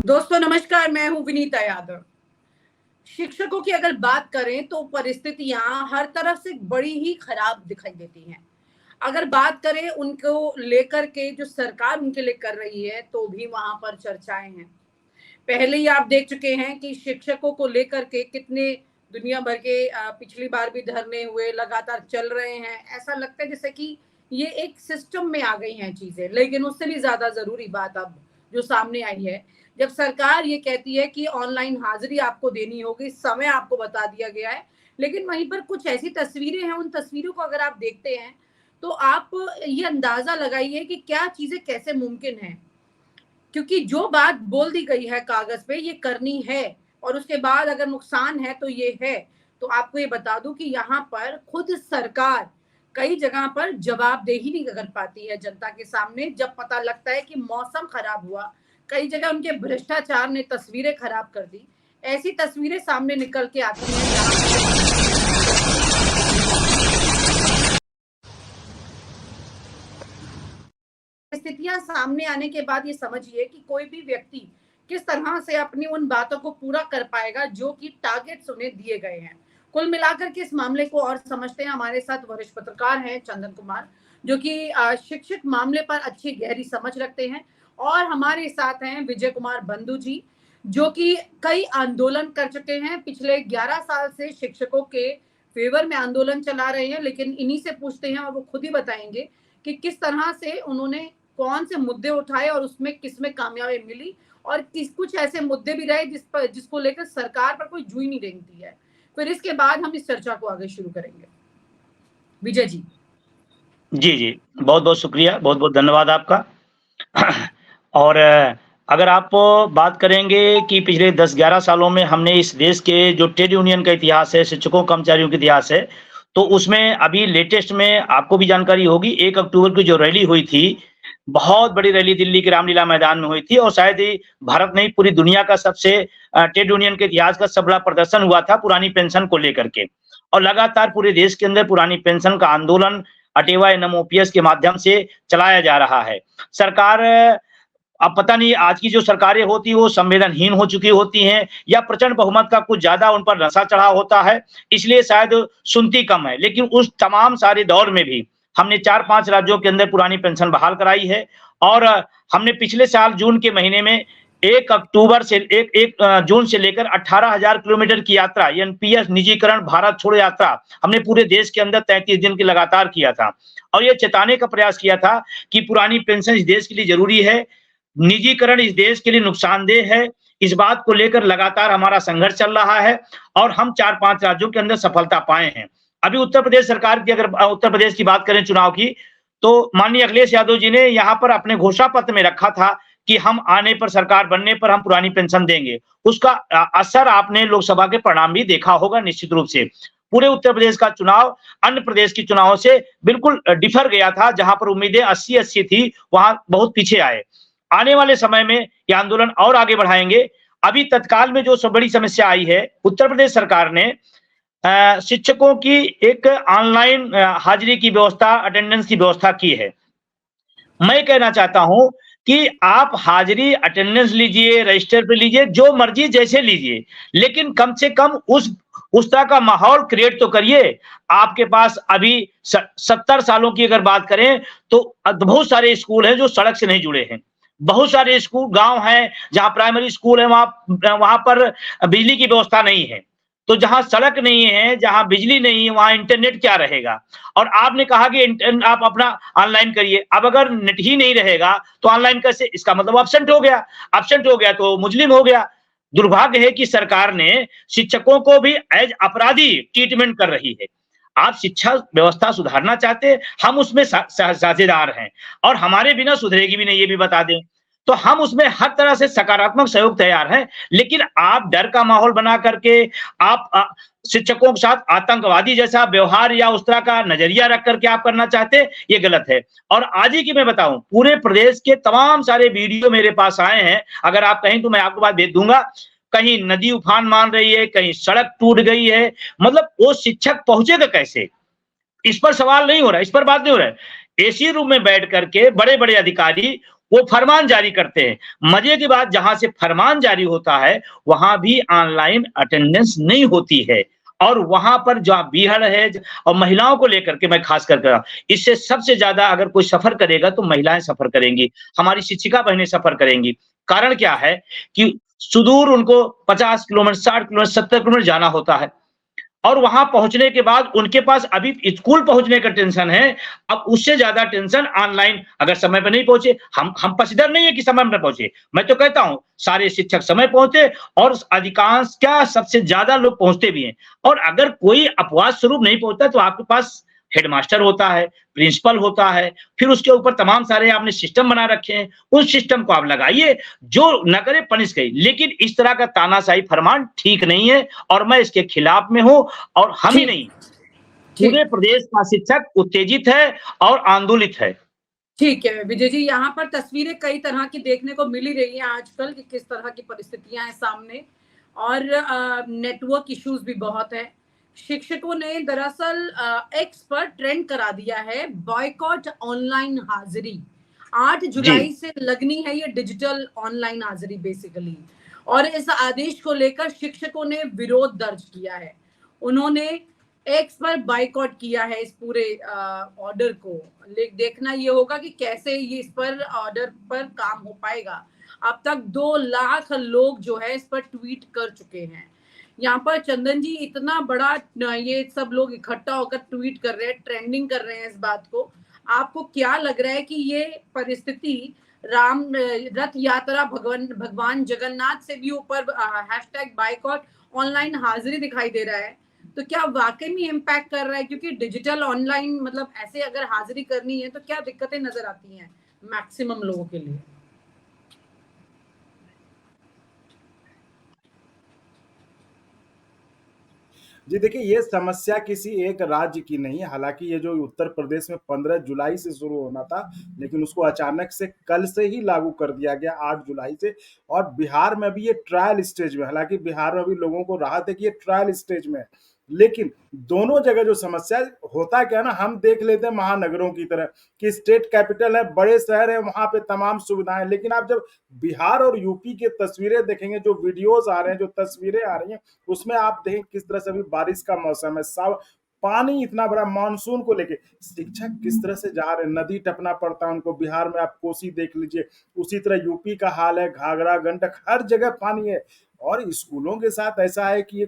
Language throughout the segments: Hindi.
दोस्तों नमस्कार, मैं हूं विनीता यादव। शिक्षकों की अगर बात करें तो परिस्थितियां हर तरफ से बड़ी ही खराब दिखाई देती हैं। अगर बात करें उनको लेकर के जो सरकार उनके लिए कर रही है तो भी वहां पर चर्चाएं हैं। पहले ही आप देख चुके हैं कि शिक्षकों को लेकर के कितने दुनिया भर के पिछली बार भी धरने हुए, लगातार चल रहे हैं। ऐसा लगता है जैसे कि ये एक सिस्टम में आ गई हैं चीजें। लेकिन उससे भी ज्यादा जरूरी बात अब जो सामने आई है, जब सरकार ये कहती है कि ऑनलाइन हाजिरी आपको देनी होगी, समय आपको बता दिया गया है, लेकिन वहीं पर कुछ ऐसी तस्वीरें हैं, उन तस्वीरों को अगर आप देखते हैं तो आप ये अंदाजा लगाइए कि क्या चीजें कैसे मुमकिन है। क्योंकि जो बात बोल दी गई है कागज पे ये करनी है, और उसके बाद अगर नुकसान है तो ये है। तो आपको ये बता दूं कि यहाँ पर खुद सरकार कई जगह पर जवाबदेही नहीं कर पाती है जनता के सामने। जब पता लगता है कि मौसम खराब हुआ, कई जगह उनके भ्रष्टाचार ने तस्वीरें खराब कर दी। ऐसी तस्वीरें सामने निकल के आती हैं। स्थितियां सामने आने के बाद ये समझिए कि कोई भी व्यक्ति किस तरह से अपनी उन बातों को पूरा कर पाएगा जो कि टारगेट्स उन्हें दिए गए हैं। कुल मिलाकर के इस मामले को और समझते हैं। हमारे साथ वरिष्ठ पत्रकार हैं चंदन कुमार, जो कि शिक्षक मामले पर अच्छी गहरी समझ रखते हैं, और हमारे साथ हैं विजय कुमार बंधु जी, जो कि कई आंदोलन कर चुके हैं। पिछले 11 साल से शिक्षकों के फेवर में आंदोलन चला रहे हैं। लेकिन इन्हीं से पूछते हैं और वो खुद ही बताएंगे कि किस तरह से उन्होंने कौन से मुद्दे उठाए और उसमें किसमें कामयाबी मिली, और किस कुछ ऐसे मुद्दे भी रहे जिसको लेकर सरकार पर कोई जुई नहीं रेंगती है। फिर इसके बाद हम इस चर्चा को आगे शुरू करेंगे। विजय जी। जी, बहुत बहुत शुक्रिया, बहुत बहुत धन्यवाद आपका। और अगर आप बात करेंगे कि पिछले 10-11 सालों में हमने इस देश के जो ट्रेड यूनियन का इतिहास है, शिक्षकों कर्मचारियों का इतिहास है, तो उसमें अभी लेटेस्ट में आपको भी जानकारी होगी, 1 अक्टूबर की जो रैली हुई थी, बहुत बड़ी रैली दिल्ली के रामलीला मैदान में हुई थी, और शायद ही भारत नहीं पूरी दुनिया का सबसे ट्रेड यूनियन के इतिहास का सबसे बड़ा प्रदर्शन हुआ था पुरानी पेंशन को लेकर के। और लगातार पूरे देश के अंदर पुरानी पेंशन का आंदोलन अटेवा एनएमओपीएस के माध्यम से चलाया जा रहा है। सरकार, अब पता नहीं आज की जो सरकारें होती है वो संवेदनहीन हो चुकी होती हैं, या प्रचंड बहुमत का कुछ ज्यादा उन पर नशा चढ़ा होता है, इसलिए शायद सुनती कम है। लेकिन उस तमाम सारे दौर में भी हमने 4-5 राज्यों के अंदर पुरानी पेंशन बहाल कराई है। और हमने पिछले साल जून के महीने में 1 अक्टूबर से 1 जून से लेकर 18,000 किलोमीटर की यात्रा, एनपीएस निजीकरण भारत छोड़ो यात्रा, हमने पूरे देश के अंदर 33 दिन की लगातार किया था। और ये चेताने का प्रयास किया था कि पुरानी पेंशन इस देश के लिए जरूरी है, निजीकरण इस देश के लिए नुकसानदेह है। इस बात को लेकर लगातार हमारा संघर्ष चल रहा है, और हम 4-5 राज्यों के अंदर सफलता पाए हैं। अभी उत्तर प्रदेश सरकार की, अगर उत्तर प्रदेश की बात करें चुनाव की, तो माननीय अखिलेश यादव जी ने यहाँ पर अपने घोषणा पत्र में रखा था कि हम आने पर, सरकार बनने पर हम पुरानी पेंशन देंगे। उसका असर आपने लोकसभा के परिणाम भी देखा होगा निश्चित रूप से। पूरे उत्तर प्रदेश का चुनाव अन्य प्रदेश के चुनावों से बिल्कुल डिफर गया था। जहां पर उम्मीदें 80-80 थी, वहां बहुत पीछे आए। आने वाले समय में ये आंदोलन और आगे बढ़ाएंगे। अभी तत्काल में जो सब बड़ी समस्या आई है, उत्तर प्रदेश सरकार ने शिक्षकों की एक ऑनलाइन हाजिरी की व्यवस्था, अटेंडेंस की व्यवस्था की है। मैं कहना चाहता हूं कि आप हाजिरी, अटेंडेंस लीजिए, रजिस्टर पे लीजिए, जो मर्जी जैसे लीजिए, लेकिन कम से कम उस तरह का माहौल क्रिएट तो करिए। आपके पास अभी 70 सालों की अगर बात करें तो बहुत सारे स्कूल हैं जो सड़क से नहीं जुड़े हैं। बहुत सारे स्कूल, गांव हैं जहां प्राइमरी स्कूल है, वहां पर बिजली की व्यवस्था नहीं है। तो जहां सड़क नहीं है, जहां बिजली नहीं है, वहां इंटरनेट क्या रहेगा। और आपने कहा कि आप अपना ऑनलाइन करिए। अब अगर नेट ही नहीं रहेगा तो ऑनलाइन कैसे? इसका मतलब एब्सेंट हो गया। एब्सेंट हो गया तो मुजरिम हो गया। दुर्भाग्य है कि सरकार ने शिक्षकों को भी एज अपराधी ट्रीटमेंट कर रही है। आप शिक्षा व्यवस्था सुधारना चाहते हैं, हम उसमें साझेदार हैं, और हमारे बिना सुधरेगी भी नहीं, ये भी बता दें। तो हम उसमें हर तरह से सकारात्मक सहयोग तैयार हैं। लेकिन आप डर का माहौल बना करके आप शिक्षकों के साथ आतंकवादी जैसा व्यवहार या उस तरह का नजरिया रख करके आप करना चाहते हैं, ये गलत है। और आज ही की मैं बताऊं, पूरे प्रदेश के तमाम सारे वीडियो मेरे पास आए हैं। अगर आप कहें तो मैं आपको बात भेज दूंगा। कहीं नदी उफान मान रही है, कहीं सड़क टूट गई है। मतलब वो शिक्षक पहुंचेगा कैसे? इस पर सवाल नहीं हो रहा, इस पर बात नहीं हो रहा है। एसी रूम में बैठ करके बड़े बड़े अधिकारी वो फरमान जारी करते हैं। मजे की बात, जहां से फरमान जारी होता है वहां भी ऑनलाइन अटेंडेंस नहीं होती है, और वहां पर जो बीहड़ है और महिलाओं को लेकर के मैं खास कर इससे सबसे ज्यादा अगर कोई सफर करेगा तो महिलाएं सफर करेंगी, हमारी शिक्षिका बहनें सफर करेंगी। कारण क्या है कि सुदूर उनको 50 किलोमीटर, 60 किलोमीटर, 70 किलोमीटर जाना होता है, और वहां पहुंचने के बाद उनके पास अभी स्कूल पहुंचने का टेंशन है। अब उससे ज्यादा टेंशन ऑनलाइन, अगर समय पर नहीं पहुंचे, हम पसीदर नहीं है कि समय पर पहुंचे, मैं तो कहता हूं सारे शिक्षक समय पहुंचे, और अधिकांश क्या सबसे ज्यादा लोग पहुंचते भी हैं। और अगर कोई अपवाद स्वरूप नहीं पहुंचता तो आपके पास हेडमास्टर होता है, प्रिंसिपल होता है, फिर उसके ऊपर तमाम सारे आपने सिस्टम बना रखे हैं, उस सिस्टम को आप लगाइए, जो न करे पनिश करिए। लेकिन इस तरह का तानाशाही फरमान ठीक नहीं है, और मैं इसके खिलाफ में हूं, और हम ही ठीक नहीं, पूरे ठीक प्रदेश का शिक्षक उत्तेजित है और आंदोलित है। ठीक है विजय जी, यहाँ पर तस्वीरें कई तरह की देखने को मिल ही रही हैं आजकल कि किस तरह की परिस्थितियां हैं सामने, और नेटवर्क इश्यूज भी बहुत है। शिक्षकों ने दरअसल एक्स पर ट्रेंड करा दिया है बॉयकॉट ऑनलाइन हाजिरी। 8 जी, जुलाई से लगनी है ये डिजिटल ऑनलाइन हाजिरी बेसिकली, और इस आदेश को लेकर शिक्षकों ने विरोध दर्ज किया है। उन्होंने एक्स पर बाइकआउट किया है इस पूरे ऑर्डर को। देखना ये होगा कि कैसे ये इस पर ऑर्डर पर काम हो पाएगा। अब तक 2 लाख लोग जो है इस पर ट्वीट कर चुके हैं। यहाँ पर चंदन जी, इतना बड़ा ये सब लोग इकट्ठा होकर ट्वीट कर रहे हैं, ट्रेंडिंग कर रहे हैं इस बात को। आपको क्या लग रहा है कि ये परिस्थिति राम रथ यात्रा भगवान भगवान जगन्नाथ से भी ऊपर हैशटैग बाइकआउट ऑनलाइन हाजिरी दिखाई दे रहा है, तो क्या वाकई में इम्पैक्ट कर रहा है? क्योंकि डिजिटल ऑनलाइन मतलब ऐसे अगर हाजिरी करनी है तो क्या दिक्कतें नजर आती हैं मैक्सिमम लोगों के लिए? जी देखिए, ये समस्या किसी एक राज्य की नहीं है। हालाँकि ये जो उत्तर प्रदेश में 15 जुलाई से शुरू होना था, लेकिन उसको अचानक से कल से ही लागू कर दिया गया 8 जुलाई से, और बिहार में भी ये ट्रायल स्टेज में, हालाँकि बिहार में भी लोगों को राहत है कि ये ट्रायल स्टेज में है। लेकिन दोनों जगह जो समस्या होता क्या है ना, हम देख लेते हैं महानगरों की तरह कि स्टेट कैपिटल है, बड़े शहर है, वहाँ पे तमाम सुविधाएँ, लेकिन आप जब बिहार और यूपी की तस्वीरें देखेंगे, जो वीडियोज़ आ रहे हैं, जो तस्वीरें आ रही हैं, उसमें आप देखें किस तरह से अभी बारिश का मौसम है, साव पानी इतना बड़ा मानसून को लेके, शिक्षक किस तरह से जा रहे हैं, नदी टपना पड़ता है उनको। बिहार में आप कोसी देख लीजिए, उसी तरह यूपी का हाल है, घाघरा, गंडक, हर जगह पानी है। और स्कूलों के साथ ऐसा है कि ये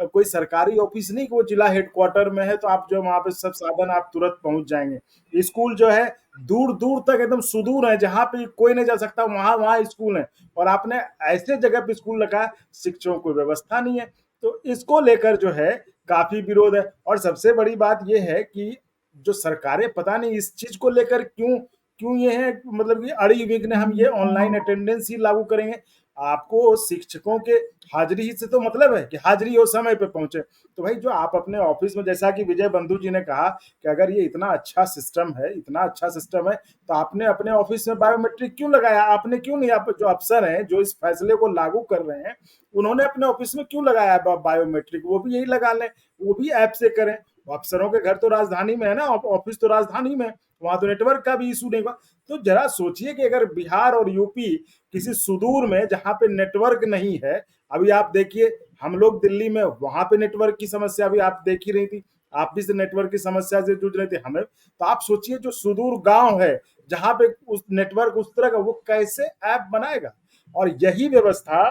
कोई सरकारी ऑफिस नहीं कि वो जिला हेडक्वार्टर में है तो आप जो वहाँ पे सब साधन आप तुरंत पहुंच जाएंगे। स्कूल जो है दूर दूर तक एकदम सुदूर है, जहाँ पे कोई नहीं जा सकता, वहां वहां स्कूल है, और आपने ऐसे जगह पे स्कूल रखा है, शिक्षकों को व्यवस्था नहीं है। तो इसको लेकर जो है काफी विरोध है। और सबसे बड़ी बात यह है कि जो सरकारें पता नहीं इस चीज को लेकर क्यों क्यों ये है, मतलब कि अड़ी हुई कि हम ये ऑनलाइन अटेंडेंस ही लागू करेंगे। आपको शिक्षकों के हाजिरी से तो मतलब है कि हाजिरी हो, समय पे पहुंचे। तो भाई जो आप अपने ऑफिस में, जैसा कि विजय बंधु जी ने कहा कि अगर ये इतना अच्छा सिस्टम है, इतना अच्छा सिस्टम है, तो आपने अपने ऑफिस में बायोमेट्रिक क्यों लगाया? आपने क्यों नहीं, आप जो अफसर हैं जो इस फैसले को लागू कर रहे हैं, उन्होंने अपने ऑफिस में क्यों लगाया बायोमेट्रिक? वो भी यही लगा लें, वो भी ऐप से करें। अफसरों के घर तो राजधानी में है ना, ऑफिस तो राजधानी में, वहां तो नेटवर्क का भी इशू नहीं हुआ। तो जरा सोचिए कि अगर बिहार और यूपी किसी सुदूर में जहां पे नेटवर्क नहीं है, अभी आप देखिए हम लोग दिल्ली में, वहां पे नेटवर्क की समस्या भी आप देख ही रही थी, आप भी से नेटवर्क की समस्या से जूझ रहे थे हमें। तो आप सोचिए जो सुदूर गांव है जहां पे उस नेटवर्क उस तरह का, वो कैसे ऐप बनाएगा? और यही व्यवस्था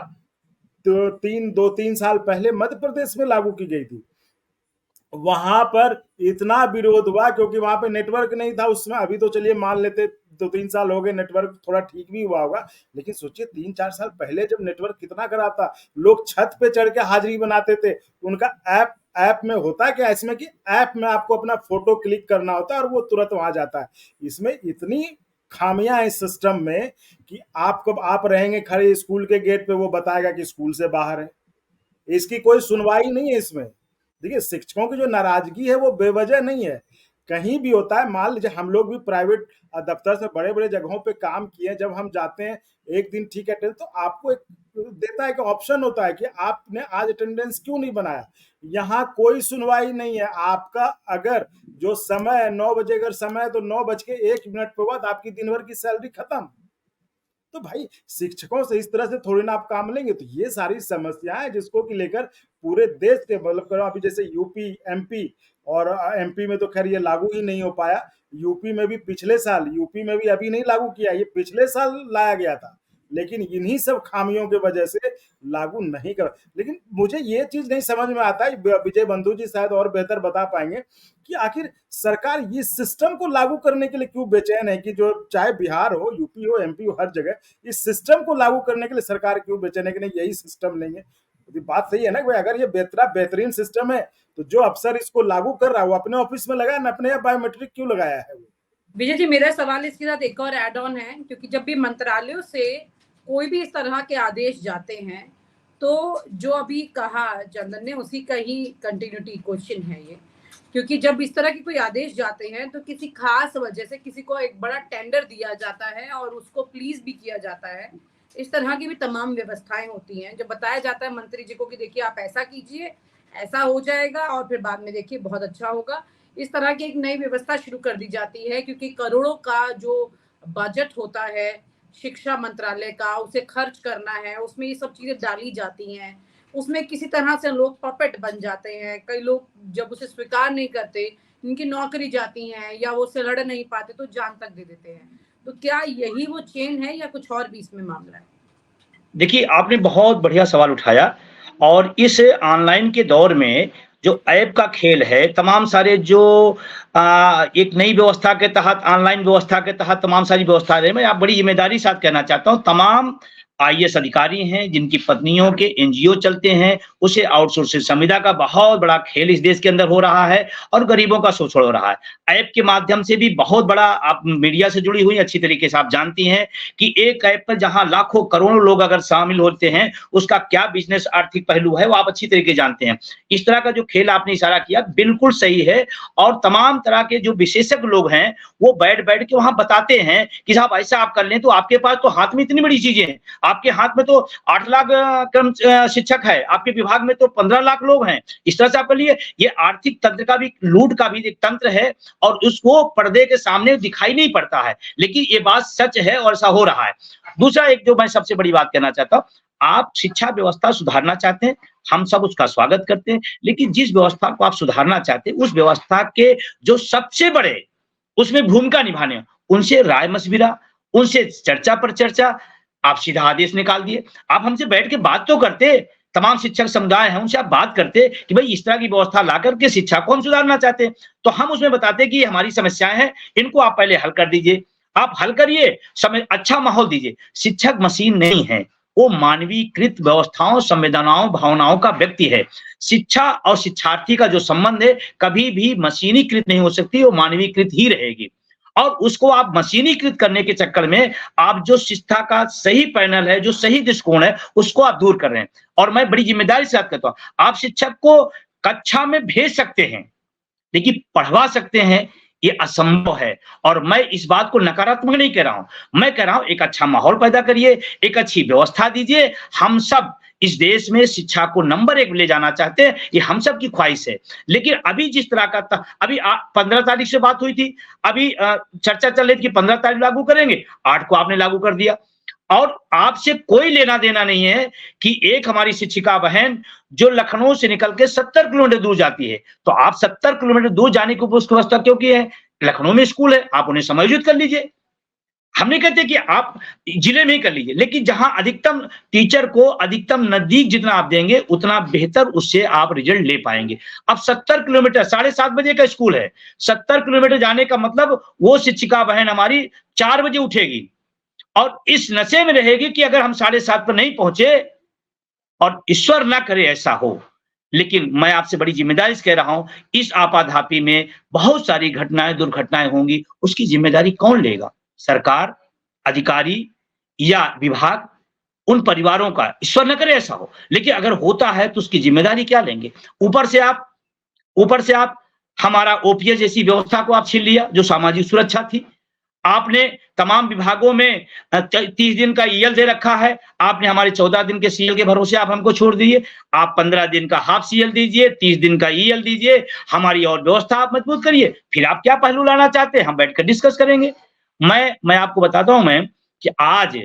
तो 2-3 साल पहले मध्य प्रदेश में लागू की गई थी। वहां पर इतना विरोध हुआ क्योंकि वहां पे नेटवर्क नहीं था उसमें। अभी तो चलिए मान लेते 2-3 साल हो गए, नेटवर्क थोड़ा ठीक भी हुआ होगा, लेकिन सोचिए 3-4 साल पहले जब नेटवर्क कितना खराब था, लोग छत पे चढ़ के हाजिरी बनाते थे। उनका ऐप में होता है क्या इसमें कि ऐप में आपको अपना फोटो क्लिक करना होता है और वो तुरंत वहां जाता है। इसमें इतनी खामियां है इस सिस्टम में कि आप रहेंगे खड़े स्कूल के गेट पे, वो बताएगा कि स्कूल से बाहर है। इसकी कोई सुनवाई नहीं है इसमें। देखिए शिक्षकों की जो नाराजगी है वो बेवजह नहीं है, कहीं भी होता है। मान लीजिए हम लोग भी प्राइवेट दफ्तर से बड़े बड़े जगहों पे काम किए, जब हम जाते हैं एक दिन ठीक है अटेंडेंस, तो आपको एक देता है कि ऑप्शन होता है कि आपने आज अटेंडेंस क्यों नहीं बनाया। यहाँ कोई सुनवाई नहीं है आपका। अगर जो समय है 9 बजे, अगर समय है तो 9 बज के 1 मिनट के बाद आपकी दिन भर की सैलरी खत्म। तो भाई शिक्षकों से इस तरह से थोड़ी ना आप काम लेंगे। तो ये सारी समस्याएं जिसको कि लेकर पूरे देश के मतलब करो अभी जैसे यूपी, एमपी और एमपी में तो खैर ये लागू ही नहीं हो पाया। यूपी में भी पिछले साल, यूपी में भी अभी नहीं लागू किया, ये पिछले साल लाया गया था, लेकिन इन्हीं सब खामियों की वजह से लागू नहीं कर। लेकिन मुझे ये चीज नहीं समझ में आता है, विजय बंधु जी शायद और बेहतर बता पाएंगे कि आखिर सरकार इस सिस्टम को लागू करने के लिए क्यों बेचैन है कि जो चाहे बिहार हो, यूपी हो, एमपी हो, हर जगह इस सिस्टम को लागू करने के लिए सरकार क्यों बेचैन है कि नहीं यही सिस्टम लेंगे। तो बात सही है ना भाई, अगर ये बेहतरीन सिस्टम है तो जो अफसर इसको लागू कर रहा है वो अपने ऑफिस में लगाया ना, अपने बायोमेट्रिक क्यों लगाया है वो। विजय जी, मेरा सवाल इसके साथ एक और एड ऑन है, क्योंकि जब भी मंत्रालयों से कोई भी इस तरह के आदेश जाते हैं तो जो अभी कहा चंदन ने उसी का ही कंटिन्यूटी क्वेश्चन है ये, क्योंकि जब इस तरह के कोई आदेश जाते हैं तो किसी खास वजह से किसी को एक बड़ा टेंडर दिया जाता है और उसको प्लीज भी किया जाता है। इस तरह की भी तमाम व्यवस्थाएं होती हैं। जब बताया जाता है मंत्री जी को कि देखिए आप ऐसा कीजिए, ऐसा हो जाएगा और फिर बाद में देखिए बहुत अच्छा होगा, इस तरह की एक नई व्यवस्था शुरू कर दी जाती है, क्योंकि करोड़ों का जो बजट होता है शिक्षा मंत्रालय का उसे खर्च करना है, उसमें ये सब चीजें डाली जाती हैं, उसमें किसी तरह से लोग पपेट बन जाते हैं। कई लोग जब उसे स्वीकार नहीं करते, इनकी नौकरी जाती है या वो उससे लड़ नहीं पाते तो जान तक दे देते हैं। तो क्या यही वो चेन है या कुछ और भी इसमें मामला है? देखिए, आपने बहुत बढ़िया सवाल उठाया और इस ऑनलाइन के दौर में जो ऐप का खेल है, तमाम सारे जो एक नई व्यवस्था के तहत, ऑनलाइन व्यवस्था के तहत तमाम सारी व्यवस्था है, मैं आप बड़ी ज़िम्मेदारी साथ कहना चाहता हूँ, तमाम आईएएस अधिकारी हैं, जिनकी पत्नियों के एनजीओ चलते हैं, उसे आउटसोर्सिंग संविदा का बहुत बड़ा खेल इस देश के अंदर हो रहा है और गरीबों का शोषण हो रहा है। ऐप के माध्यम से भी बहुत बड़ा, आप मीडिया से जुड़ी हुई अच्छी तरीके से आप जानती हैं कि एक ऐप पर जहां लाखों करोड़ों लोग अगर शामिल होते हैं, उसका क्या बिजनेस आर्थिक पहलू है वो आप अच्छी तरीके जानते हैं। इस तरह का जो खेल आपने इशारा किया बिल्कुल सही है और तमाम तरह के जो विशेषज्ञ लोग हैं, वो बैठ के वहां बताते हैं कि साहब ऐसा आप कर लें तो आपके पास तो हाथ में इतनी बड़ी चीजें हैं, आपके हाथ में तो 8 लाख शिक्षक है, आपके विभाग में तो 15 लाख लोग हैं, इस तरह से आप कर लिए। ये आर्थिक तंत्र का भी, लूट का भी एक तंत्र है और उसको पर्दे के सामने दिखाई नहीं पड़ता है, लेकिन ये बात सच है और ऐसा हो रहा है। दूसरा एक जो मैं सबसे बड़ी बात कहना चाहता हूं, आप शिक्षा व्यवस्था सुधारना चाहते हैं, हम सब उसका स्वागत करते हैं, लेकिन जिस व्यवस्था को आप सुधारना चाहते हैं उस व्यवस्था के जो सबसे बड़े उसमें भूमिका निभाने, उनसे राय मशविरा, उनसे चर्चा पर चर्चा, आप सीधा आदेश निकाल दिए। आप हमसे बैठ के बात तो करते, तमाम शिक्षक समुदाय हैं उनसे आप बात करते कि भाई इस तरह की व्यवस्था ला करके शिक्षा को हम सुधारना चाहते हैं, तो हम उसमें बताते कि हमारी समस्याएं हैं, इनको आप पहले हल कर दीजिए, आप हल करिए, समय अच्छा माहौल दीजिए। शिक्षक मशीन नहीं है, वो मानवीकृत व्यवस्थाओं, संवेदनाओं, भावनाओं का व्यक्ति है। शिक्षा और शिक्षार्थी का जो संबंध है कभी भी मशीनीकृत नहीं हो सकती, वो मानवीकृत ही रहेगी और उसको आप मशीनीकृत करने के चक्कर में आप जो शिक्षा का सही पैनल है, जो सही दृष्टिकोण है, उसको आप दूर कर रहे हैं। और मैं बड़ी जिम्मेदारी से बात करता हूं, आप शिक्षक को कक्षा में भेज सकते हैं लेकिन पढ़वा सकते हैं ये असंभव है। और मैं इस बात को नकारात्मक नहीं कह रहा हूं, मैं कह रहा हूं एक अच्छा माहौल पैदा करिए, एक अच्छी व्यवस्था दीजिए। हम सब इस देश में शिक्षा को नंबर 1 ले जाना चाहते हैं, ये हम सब की ख्वाहिश है। लेकिन अभी जिस तरह का अभी 15 तारीख से बात हुई थी, अभी चर्चा चल रही थी कि 15 तारीख लागू करेंगे, 8 को आपने लागू कर दिया और आपसे कोई लेना देना नहीं है कि एक हमारी शिक्षिका बहन जो लखनऊ से निकल के 70 किलोमीटर दूर जाती है, तो आप 70 किलोमीटर दूर जाने की उसकी व्यवस्था क्यों की है? लखनऊ में स्कूल है, आप उन्हें समायोजित कर लीजिए। हम नहीं कहते कि आप जिले में ही कर लीजिए, लेकिन जहां अधिकतम टीचर को अधिकतम नजदीक जितना आप देंगे उतना बेहतर उससे आप रिजल्ट ले पाएंगे। अब 70 किलोमीटर, 7:30 बजे का स्कूल है, 70 किलोमीटर जाने का मतलब वो शिक्षिका बहन हमारी 4 बजे उठेगी और इस नशे में रहेगी कि अगर हम 7:30 पर नहीं पहुंचे, और ईश्वर ना करे ऐसा हो, लेकिन मैं आपसे बड़ी जिम्मेदारी से कह रहा हूं, इस आपाधापी में बहुत सारी घटनाएं, दुर्घटनाएं होंगी, उसकी जिम्मेदारी कौन लेगा? सरकार, अधिकारी या विभाग? उन परिवारों का, ईश्वर न करे ऐसा हो, लेकिन अगर होता है तो उसकी जिम्मेदारी क्या लेंगे? ऊपर से आप हमारा ओपीएस जैसी व्यवस्था को आप छीन लिया जो सामाजिक सुरक्षा थी। आपने तमाम विभागों में 30 दिन का ईएल दे रखा है, आपने हमारे 14 दिन के सीएल के भरोसे आप हमको छोड़ दिए। आप 15 दिन का हाफ सीएल दीजिए, 30 दिन का ईएल दीजिए, हमारी और व्यवस्था आप मजबूत करिए। फिर आप क्या पहलू लाना चाहते हैं, हम बैठकर डिस्कस करेंगे। मैं आपको बताता हूं मैं कि आज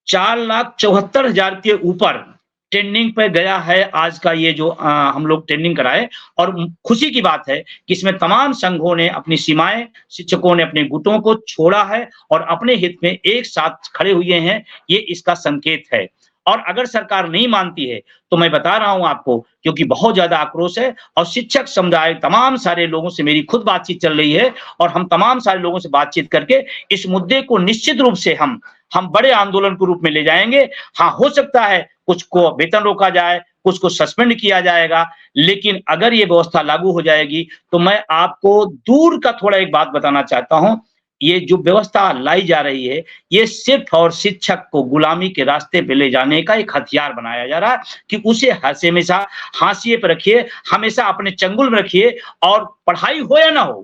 4,74,000 के ऊपर ट्रेंडिंग पे गया है आज का ये जो हम लोग ट्रेंडिंग कराए। और खुशी की बात है कि इसमें तमाम संघों ने अपनी सीमाएं, शिक्षकों ने अपने गुटों को छोड़ा है और अपने हित में एक साथ खड़े हुए हैं, ये इसका संकेत है। और अगर सरकार नहीं मानती है तो मैं बता रहा हूं आपको, क्योंकि बहुत ज्यादा आक्रोश है और शिक्षक समुदाय तमाम सारे लोगों से मेरी खुद बातचीत चल रही है और हम तमाम सारे लोगों से बातचीत करके इस मुद्दे को निश्चित रूप से हम बड़े आंदोलन के रूप में ले जाएंगे। हाँ, हो सकता है कुछ को वेतन रोका जाए, कुछ को सस्पेंड किया जाएगा, लेकिन अगर ये व्यवस्था लागू हो जाएगी तो मैं आपको दूर का थोड़ा एक बात बताना चाहता हूं। ये जो व्यवस्था लाई जा रही है, ये सिर्फ और शिक्षक को गुलामी के रास्ते पे ले जाने का एक हथियार बनाया जा रहा है कि उसे हमेशा हाशिए पे रखिए, हमेशा अपने चंगुल में रखिए और पढ़ाई हो या ना हो,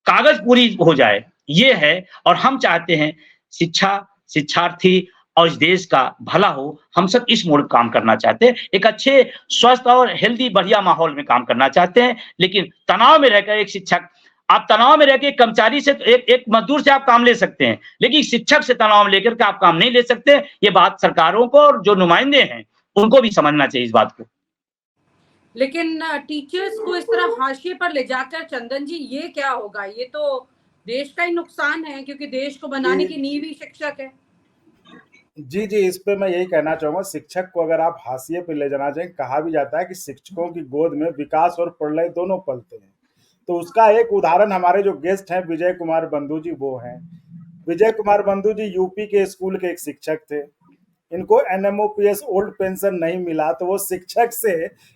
कागज पूरी हो जाए, ये है। और हम चाहते हैं शिक्षार्थी और इस देश का भला हो, हम सब इस मोड़ पे काम करना चाहते हैं। एक अच्छे स्वस्थ और हेल्दी बढ़िया माहौल में काम करना चाहते हैं, लेकिन तनाव में रहकर एक शिक्षक, आप तनाव में रहकर एक कर्मचारी से, एक मजदूर से आप काम ले सकते हैं, लेकिन शिक्षक से तनाव में लेकर के आप काम नहीं ले सकते। ये बात सरकारों को और जो नुमाइंदे हैं उनको भी समझना चाहिए इस बात को। लेकिन टीचर्स को इस तरह हाशिए पर ले जाकर चंदन जी, ये क्या होगा? ये तो देश का ही नुकसान है, क्योंकि देश को बनाने की नींव ही शिक्षक है। जी, जी, इस पे मैं यही कहना चाहूँगा, शिक्षक को अगर आप हाशिए पे ले जाना चाहें, कहा भी जाता है कि शिक्षकों की गोद में विकास और प्रलय दोनों पलते हैं। तो उसका एक उदाहरण हमारे जो गेस्ट हैं विजय कुमार बंधु जी, वो हैं। विजय कुमार बंधु जी यूपी के स्कूल के एक शिक्षक थे। इनको एनएमओपीएस ओल्ड पेंशन नहीं मिला, तो वो शिक्षक से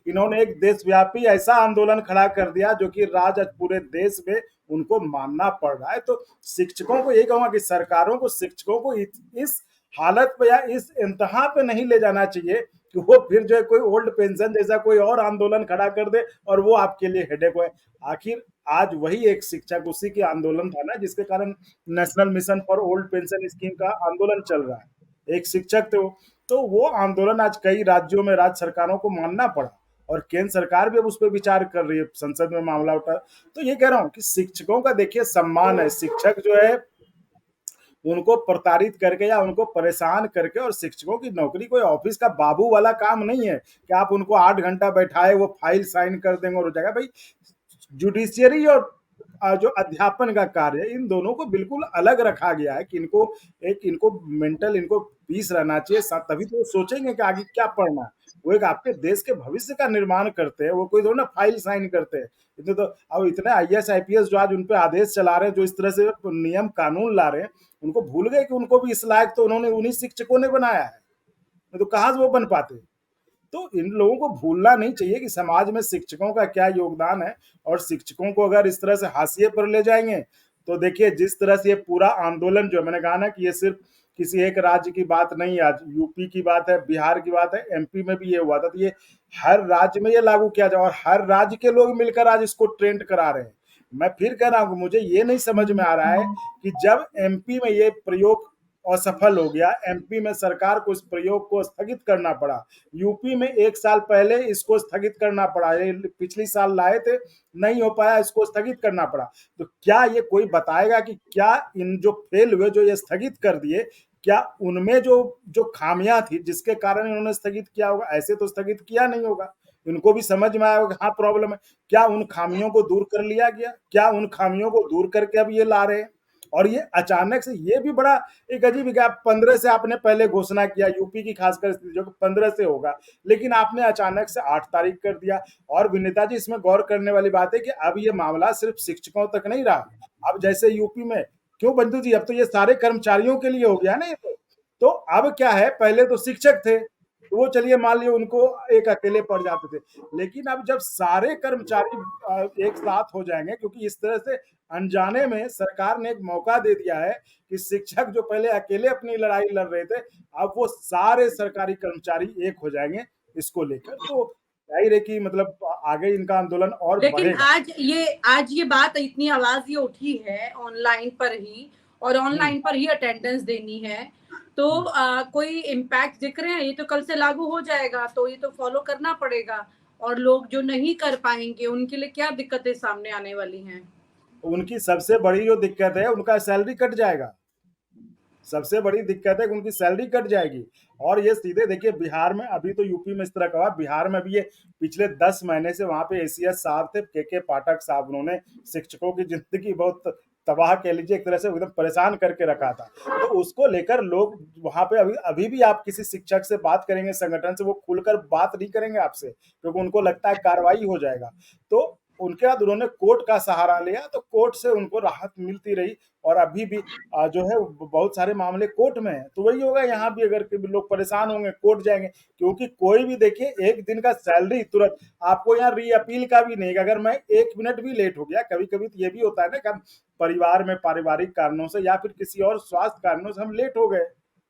इन्होंने एक देशव्यापी ऐसा आंदोलन खड़ा कर दिया जो कि आज पूरे देश में उनको मानना पड़ रहा है। तो शिक्षकों को यही कहूंगा कि सरकारों को शिक्षकों को इस हालत पे या इस इंतहा पे नहीं ले जाना चाहिए कि वो फिर जो है कोई ओल्ड पेंशन जैसा कोई और आंदोलन खड़ा कर दे और वो आपके लिए हेडेक हो। आखिर आज वही एक शिक्षक, उसी के आंदोलन था ना जिसके कारण national mission for old pension scheme का आंदोलन चल रहा है। एक शिक्षक थे वो, तो वो आंदोलन आज कई राज्यों में राज्य सरकारों को मानना पड़ा और केंद्र सरकार भी अब उस पर विचार कर रही है, संसद में मामला उठा। तो ये कह रहा हूँ कि शिक्षकों का देखिए सम्मान है। शिक्षक जो है उनको प्रताड़ित करके या उनको परेशान करके, और शिक्षकों की नौकरी कोई ऑफिस का बाबू वाला काम नहीं है कि आप उनको 8 घंटा बैठाए वो फाइल साइन कर देंगे और हो जाएगा। भाई, जुडिशियरी और जो अध्यापन का कार्य है, इन दोनों को बिल्कुल अलग रखा गया है कि इनको मेंटल, इनको पीस रहना चाहिए, तभी तो वो सोचेंगे कि आगे क्या पढ़ना है। वो एक आपके देश के भविष्य का निर्माण करते हैं, वो कोई थोड़ा ना फाइल साइन करते हैं। इतने तो अब इतने आईएएस आईपीएस जो आज उन पे आदेश चला रहे हैं, जो इस तरह से नियम कानून ला रहे हैं, उनको भूल गए कि उनको भी इस लायक तो उन्होंने उन्हीं शिक्षकों ने बनाया है, तो कहाँ से वो बन पाते। तो इन लोगों को भूलना नहीं चाहिए कि समाज में शिक्षकों का क्या योगदान है, और शिक्षकों को अगर इस तरह से हाशिए पर ले जाएंगे तो देखिए जिस तरह से ये पूरा आंदोलन, जो मैंने कहा ना कि ये सिर्फ किसी एक राज्य की बात नहीं, आज यूपी की बात है, बिहार की बात है, एमपी में भी ये हुआ था। तो ये हर राज्य में ये लागू किया जाए और हर राज्य के लोग मिलकर आज इसको ट्रेंड करा रहे हैं। मैं फिर कह रहा हूँ, मुझे ये नहीं समझ में आ रहा है कि जब एमपी में ये प्रयोग असफल हो गया, एमपी में सरकार को इस प्रयोग को स्थगित करना पड़ा, यूपी में 1 साल पहले इसको स्थगित करना पड़ा, ये पिछली साल लाए थे, नहीं हो पाया, इसको स्थगित करना पड़ा। तो क्या ये कोई बताएगा कि क्या इन जो फेल हुए, जो ये स्थगित कर दिए, क्या उनमें जो खामियां थी जिसके कारण इन्होंने स्थगित किया होगा? ऐसे तो स्थगित किया नहीं होगा। इनको भी समझ में आया होगा हाँ प्रॉब्लम है। क्या उन खामियों को दूर कर लिया गया? क्या उन खामियों को दूर करके अब ये ला रहे हैं? और ये अचानक से, ये भी बड़ा एक अजीब है। 15 से आपने पहले घोषणा किया यूपी की खासकर जो 15 से होगा, लेकिन आपने अचानक से 8 तारीख कर दिया। और विनीता जी, इसमें गौर करने वाली बात है कि अब ये मामला सिर्फ शिक्षकों तक नहीं रहा। अब जैसे यूपी में, क्यों बंधु जी, अब तो ये सारे कर्मचारियों के लिए हो गया ना ये तो अब क्या है, पहले तो शिक्षक थे तो वो चलिए मान लिया उनको एक अकेले पड़ जाते थे, लेकिन अब जब सारे कर्मचारी एक साथ हो जाएंगे, क्योंकि इस तरह से अनजाने में सरकार ने एक मौका दे दिया है कि शिक्षक जो पहले अकेले अपनी लड़ाई लड़ रहे थे, अब वो सारे सरकारी कर्मचारी एक हो जाएंगे इसको लेकर। तो जाहिर है कि मतलब आगे इनका आंदोलन और लेकिन बढ़ेगा। आज ये बात इतनी आवाज ये उठी है ऑनलाइन पर ही, और ऑनलाइन पर ही अटेंडेंस देनी है, तो कोई इम्पैक्ट दिख रहे हैं? ये तो कल से लागू हो जाएगा, तो ये तो फॉलो करना पड़ेगा, और लोग जो नहीं कर पाएंगे उनके लिए क्या दिक्कतें सामने आने वाली हैं? उनकी सबसे बड़ी जो दिक्कत है, उनका सैलरी कट जाएगा। सबसे बड़ी दिक्कत है कि उनकी सैलरी कट जाएगी। और ये सीधे देखिए बिहार में, अभी तो यूपी में इस तरह का हुआ, बिहार में भी ये पिछले 10 महीने से वहां पे एसीएस साहब थे, के पाठक साहब, उन्होंने शिक्षकों की जिंदगी बहुत तबाह कह लीजिए, एक तरह से एकदम परेशान करके रखा था। तो उसको लेकर लोग वहां पे अभी भी आप किसी शिक्षक से बात करेंगे संगठन से, वो खुलकर बात नहीं करेंगे आपसे, क्योंकि उनको लगता है कार्रवाई हो जाएगा। तो उनके बाद उन्होंने कोर्ट का सहारा लिया, तो कोर्ट से उनको राहत मिलती रही, और अभी भी जो है बहुत सारे मामले कोर्ट में है। तो वही होगा यहाँ भी, अगर लोग परेशान होंगे कोर्ट जाएंगे, क्योंकि कोई भी देखिए एक दिन का सैलरी तुरंत आपको यहाँ री अपील का भी नहीं। अगर मैं 1 मिनट भी लेट हो गया, कभी कभी तो ये भी होता है ना कि परिवार में पारिवारिक कारणों से या फिर किसी और स्वास्थ्य कारणों से हम लेट हो गए,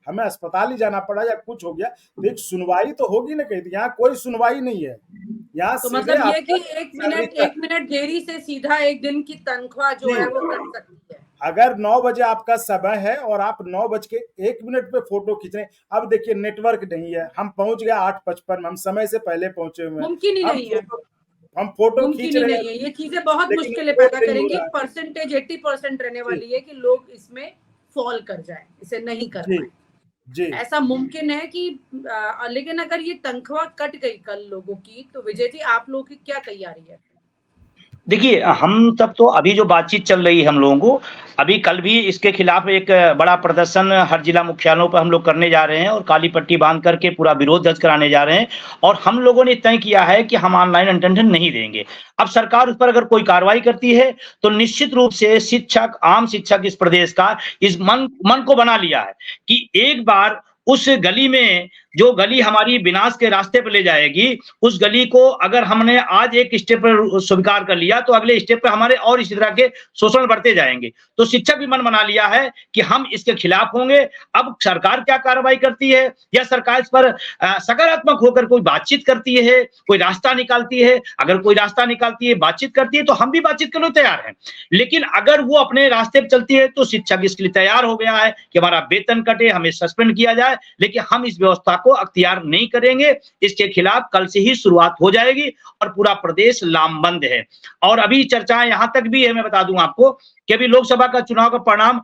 हमें अस्पताल ही जाना पड़ा या कुछ हो गया, तो एक सुनवाई तो होगी ना कहीं। यहाँ कोई सुनवाई नहीं है। यहाँ तो मतलब ये कि 1 मिनट देरी से सीधा 1 दिन की तनख्वाह जो है वो कट सकती है। अगर 9 बजे आपका समय है और आप 9:01 पे फोटो खींच रहे हैं, अब देखिए नेटवर्क नहीं है, हम पहुंच गए 8:55, हम समय से पहले पहुंचे हुए हैं, मुमकिन ही नहीं है, हम फोटो खींच रहे हैं। ये चीजें बहुत मुश्किलें पैदा करेंगी। परसेंटेज 80% रहने वाली है कि लोग इसमें फॉल कर जाए, इसे नहीं कर पाए। जी, ऐसा मुमकिन है कि लेकिन अगर ये तनख्वाह कट गई कल लोगों की, तो विजय जी आप लोगों की क्या तैयारी है? देखिए, हम तब तो अभी जो बातचीत चल रही है हम लोगों को, अभी कल भी इसके खिलाफ एक बड़ा प्रदर्शन हर जिला मुख्यालयों पर हम लोग करने जा रहे हैं और काली पट्टी बांध करके पूरा विरोध दर्ज कराने जा रहे हैं। और हम लोगों ने तय किया है कि हम ऑनलाइन अटेंडेंस नहीं देंगे। अब सरकार उस पर अगर कोई कार्रवाई करती है तो निश्चित रूप से शिक्षक, आम शिक्षक इस प्रदेश का इस मन को बना लिया है कि एक बार उस गली में, जो गली हमारी विनाश के रास्ते पर ले जाएगी, उस गली को अगर हमने आज एक स्टेप पर स्वीकार कर लिया तो अगले स्टेप पे हमारे और इसी तरह के शोषण बढ़ते जाएंगे। तो शिक्षक भी मन बना लिया है कि हम इसके खिलाफ होंगे। अब सरकार क्या कार्रवाई करती है या सरकार इस पर सकारात्मक होकर कोई बातचीत करती है, कोई रास्ता निकालती है, अगर कोई रास्ता निकालती है, बातचीत करती है, तो हम भी बातचीत करने तैयार हैं। लेकिन अगर वो अपने रास्ते पर चलती है तो शिक्षक इसके लिए तैयार हो गया है कि हमारा वेतन कटे, हमें सस्पेंड किया जाए, लेकिन हम इस व्यवस्था को अख्तियार नहीं करेंगे। इसके खिलाफ कल से ही शुरुआत हो जाएगी और पूरा प्रदेश लामबंद है। और अभी चर्चाएं यहां तक भी है, मैं बता दूं आपको कि अभी लोकसभा का चुनाव का परिणाम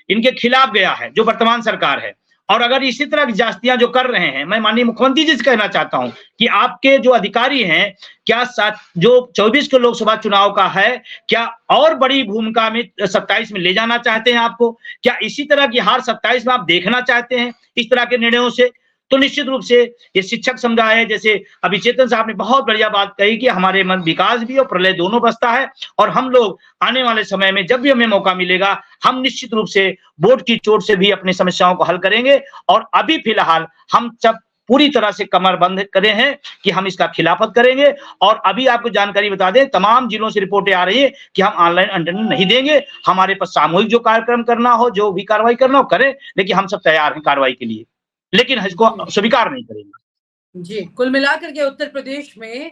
इनके खिलाफ गया है, जो वर्तमान सरकार है। और अगर इसी तरह की जास्तियां जो कर रहे हैं, मैं माननीय मुख्यमंत्री जी से कहना चाहता हूं कि आपके जो अधिकारी हैं, क्या जो 24 के लोकसभा चुनाव का है, क्या और बड़ी भूमिका में 27 में ले जाना चाहते हैं आपको? क्या इसी तरह की हार 27 में आप देखना चाहते हैं इस तरह के निर्णयों से? तो निश्चित रूप से ये शिक्षक समुदाय है, जैसे अभी चेतन साहब ने बहुत बढ़िया बात कही कि हमारे मन विकास भी और प्रलय दोनों बसता है। और हम लोग आने वाले समय में जब भी हमें मौका मिलेगा, हम निश्चित रूप से बोर्ड की चोट से भी अपनी समस्याओं को हल करेंगे। और अभी फिलहाल हम सब पूरी तरह से कमर बंद करे हैं कि हम इसका खिलाफत करेंगे। और अभी आपको जानकारी बता दें, तमाम जिलों से रिपोर्टें आ रही है कि हम ऑनलाइन अटेंडेंस नहीं देंगे। हमारे पास सामूहिक जो कार्यक्रम करना हो, जो भी कार्रवाई करना हो करें, लेकिन हम सब तैयार हैं कार्रवाई के लिए, लेकिन इसको स्वीकार नहीं करेंगे। जी, कुल मिलाकर के उत्तर प्रदेश में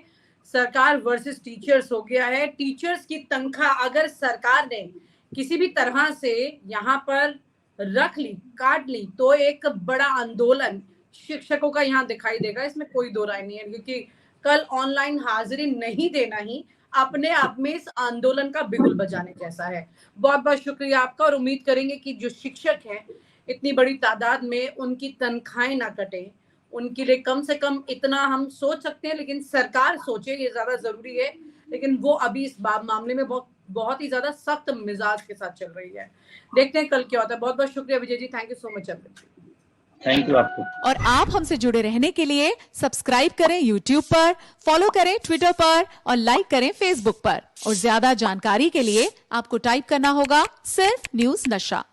सरकार वर्सेस टीचर्स हो गया है। टीचर्स की तनख्वाह अगर सरकार ने किसी भी तरह से यहाँ पर रख ली, काट ली, तो एक बड़ा आंदोलन शिक्षकों का यहाँ दिखाई देगा, इसमें कोई दो राय नहीं है। क्योंकि कल ऑनलाइन हाजिरी नहीं देना ही अपने आप में इस आंदोलन का बिगुल बजाने जैसा है। बहुत बहुत शुक्रिया आपका, और उम्मीद करेंगे कि जो शिक्षक हैं इतनी बड़ी तादाद में, उनकी तनख्वाहें ना कटे, उनके लिए कम से कम इतना हम सोच सकते हैं, लेकिन सरकार सोचे, ये ज्यादा जरूरी है। लेकिन वो अभी इस मामले में बहुत ही ज्यादा सख्त मिजाज के साथ चल रही है। देखते हैं कल क्या होता है। बहुत बहुत शुक्रिया Vijay ji, thank you so much. Thank you आपको। और आप हमसे जुड़े रहने के लिए सब्सक्राइब करें YouTube पर, फॉलो करें Twitter पर और लाइक करें Facebook पर। और ज्यादा जानकारी के लिए आपको टाइप करना होगा सिर्फ न्यूज नशा।